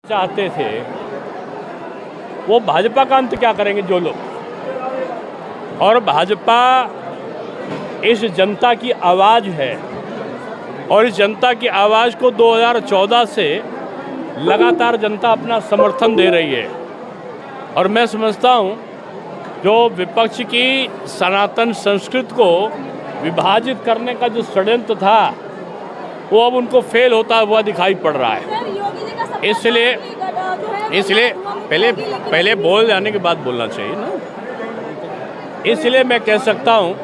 चाहते थे वो भाजपा का अंत क्या करेंगे जो लोग, और भाजपा इस जनता की आवाज़ है और इस जनता की आवाज़ को 2014 से लगातार जनता अपना समर्थन दे रही है। और मैं समझता हूँ जो विपक्ष की सनातन संस्कृति को विभाजित करने का जो षड्यंत्र था वो अब उनको फेल होता हुआ दिखाई पड़ रहा है। इसलिए पहले बोल जाने के बाद बोलना चाहिए ना। इसलिए मैं कह सकता हूँ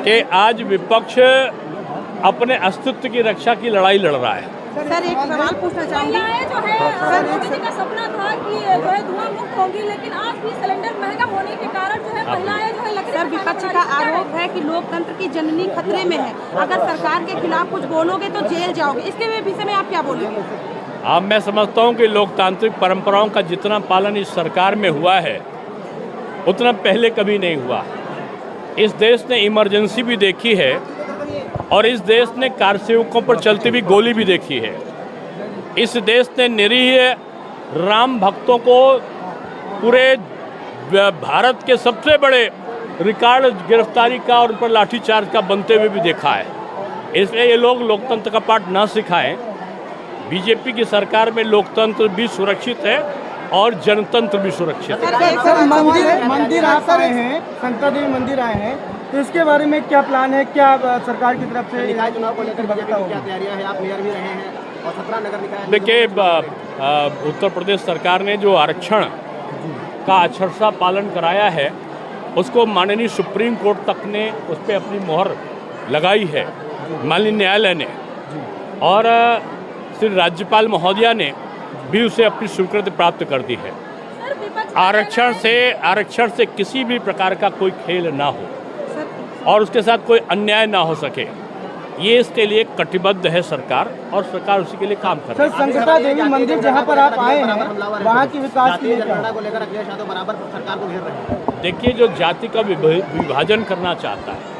कि आज विपक्ष अपने अस्तित्व की रक्षा की लड़ाई लड़ रहा है। सर एक सवाल पूछना चाहूँगी। सर मोदी जी का सपना था कि जो है धुआं मुक्त होगी, लेकिन आज भी सिलेंडर महंगा होने के कारण जो है महिलाएं जो है सर विपक्ष का आरोप है कि लोकतंत्र की जननी खतरे में है, अगर सरकार के खिलाफ कुछ बोलोगे तो जेल जाओगे, इसके विषय में आप क्या बोलेंगे? अब मैं समझता हूँ कि लोकतांत्रिक परंपराओं का जितना पालन इस सरकार में हुआ है उतना पहले कभी नहीं हुआ। इस देश ने इमरजेंसी भी देखी है और इस देश ने कारसेवकों पर चलती हुई गोली भी देखी है। इस देश ने निरीह राम भक्तों को पूरे भारत के सबसे बड़े रिकॉर्ड गिरफ्तारी का और उन पर लाठीचार्ज का बनते हुए भी देखा है। इसलिए ये लोग लोकतंत्र का पाठ न सिखाएं। बीजेपी की सरकार में लोकतंत्र भी सुरक्षित है और जनतंत्र भी सुरक्षित है। सर मंदिर आप आए हैं, संता देवी मंदिर आए हैं, तो इसके बारे में क्या प्लान है? क्या सरकार की तरफ से चुनाव को लेकर क्या तैयारियां हैं? आप मेयर भी रहे हैं और 17 नगर निकाय। देखिए उत्तर प्रदेश सरकार ने जो आरक्षण का अक्षरशः पालन कराया है उसको माननीय सुप्रीम कोर्ट तक ने उस पर अपनी मोहर लगाई है, माननीय न्यायालय ने, और श्री राज्यपाल महोदया ने भी उसे अपनी स्वीकृति प्राप्त कर दी है। आरक्षण से किसी भी प्रकार का कोई खेल ना हो और उसके साथ कोई अन्याय ना हो सके, ये इसके लिए कटिबद्ध है सरकार, और सरकार उसी के लिए काम कर रही है। सर संता देवी मंदिर जहां पर आप आए हैं वहां की विकास की को लेकर अखिलेश यादव बराबर सरकार को घेर रहे हैं। देखिए जो जाति का विभाजन करना चाहता है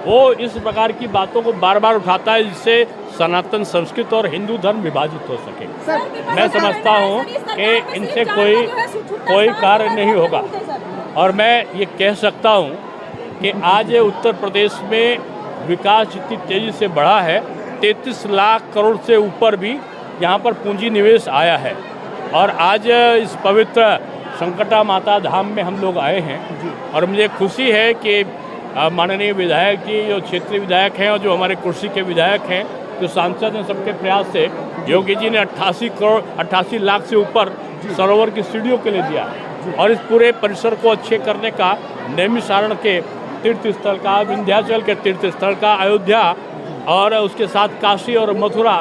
वो इस प्रकार की बातों को बार बार उठाता है जिससे सनातन संस्कृति और हिंदू धर्म विभाजित हो सके। मैं समझता हूँ कि इनसे कोई कार्य नहीं होगा, और मैं ये कह सकता हूँ कि आज उत्तर प्रदेश में विकास इतनी तेज़ी से बढ़ा है, 33 लाख करोड़ से ऊपर भी यहाँ पर पूंजी निवेश आया है। और आज इस पवित्र संकटा माता धाम में हम लोग आए हैं और मुझे खुशी है कि माननीय विधायक जी, जो क्षेत्रीय विधायक हैं और जो हमारे कुर्सी के विधायक हैं, जो सांसद हैं, सबके प्रयास से योगी जी ने 88 लाख से ऊपर सरोवर की सीढ़ियों के लिए दिया, और इस पूरे परिसर को अच्छे करने का नैमिषारण के तीर्थ स्थल का, विंध्याचल के तीर्थ स्थल का, अयोध्या और उसके साथ काशी और मथुरा,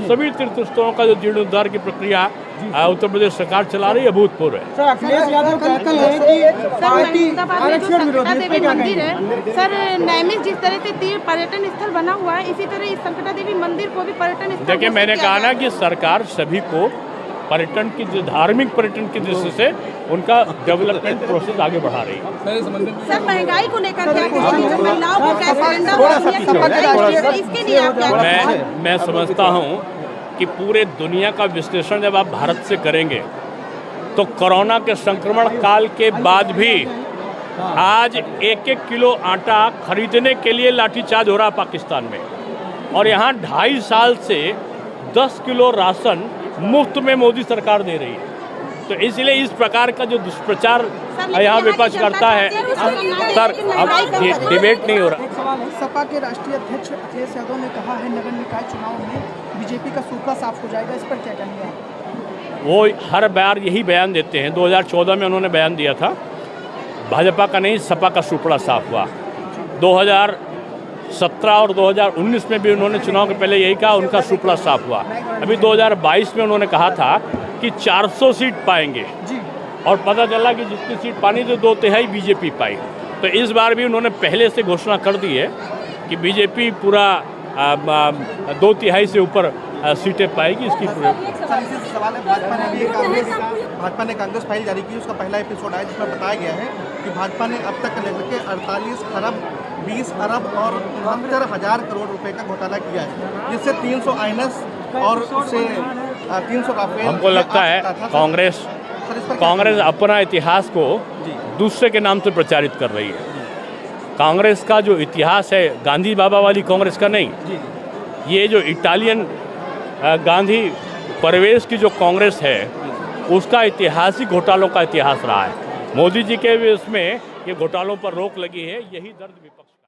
सभी तीर्थ स्थलों का जो जीर्णोद्धार की प्रक्रिया उत्तर प्रदेश सरकार चला रही है, अभूतपूर्व है। सर अखिलेश यादव कहते हैं कि पार्टी आरक्षण विरोधी मंदिर है। सर नैमिष जिस तरह से तीर्थ पर्यटन स्थल बना हुआ है, इसी तरह इस संकटा देवी मंदिर को भी पर्यटन स्थल। देखिए मैंने कहा ना कि सरकार सभी को पर्यटन की, धार्मिक पर्यटन की दृष्टि से उनका डेवलपमेंट प्रोसेस आगे बढ़ा रही है। सर महंगाई को लेकर क्या कहेंगे? महिलाओं को क्या सिलेंडर, इसके लिए आप क्या? मैं समझता हूँ कि पूरे दुनिया का विश्लेषण जब आप भारत से करेंगे तो कोरोना के संक्रमण काल के बाद भी आज 1-1 किलो आटा खरीदने के लिए लाठीचार्ज हो रहा है पाकिस्तान में, और यहाँ 2.5 साल से 10 किलो राशन मुफ्त में मोदी सरकार दे रही है। तो इसलिए इस प्रकार का जो दुष्प्रचार यहाँ विपक्ष करता है, सर अब डिबेट नहीं हो रहा। सपा के राष्ट्रीय अध्यक्ष अखिलेश यादव ने कहा है नगर निकाय चुनाव में बीजेपी का सूखा साफ हो जाएगा, इस पर क्या कहेंगे आप? वो हर बार यही बयान देते हैं। 2014 में उन्होंने बयान दिया था, भाजपा का नहीं सपा का सूखड़ा साफ हुआ। 2017 और 2019 में भी उन्होंने चुनाव के पहले यही कहा, उनका सूखड़ा साफ हुआ। अभी 2022 में उन्होंने कहा था कि 400 सीट पाएंगे, और पता चला कि जितनी सीट पानी तो 2/3 बीजेपी पाई। तो इस बार भी उन्होंने पहले से घोषणा कर दी है कि बीजेपी पूरा 2/3 से ऊपर सीटें पाएगी। इसकी सवाल है, भाजपा ने कांग्रेस फाइल जारी की, उसका पहला एपिसोड आया जिसमें बताया गया है कि भाजपा ने अब तक लेकर के 48 खरब 20 अरब और 69,000 करोड़ रुपए का घोटाला किया है, जिससे 300 INS और उससे 300 राफेल हमको लगता है कांग्रेस अपना इतिहास को दूसरे के नाम से प्रचारित कर रही है। कांग्रेस का जो इतिहास है गांधी बाबा वाली कांग्रेस का नहीं, ये जो इटालियन गांधी परिवेश की जो कांग्रेस है उसका ऐतिहासिक घोटालों का इतिहास रहा है। मोदी जी के भी उसमें ये घोटालों पर रोक लगी है, यही दर्द विपक्ष